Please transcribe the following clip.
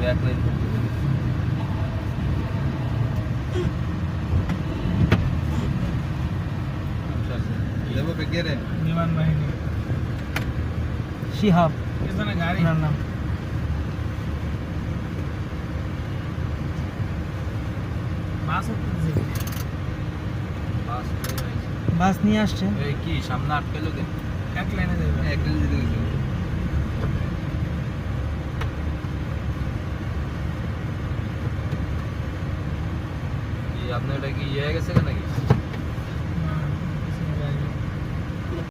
back line দেবো কে রে বিমান বাহিনী শিহাব এখানে গাড়ি নাম নাম বাস উঠতেছে বাস বাস নিয়ে আসছে এই কি সামনে আটকালো কেন এক লাইনে যাবে একটা দিতে গেছে কি আপনার এটা কি ইয়ে হয়ে গেছে কেন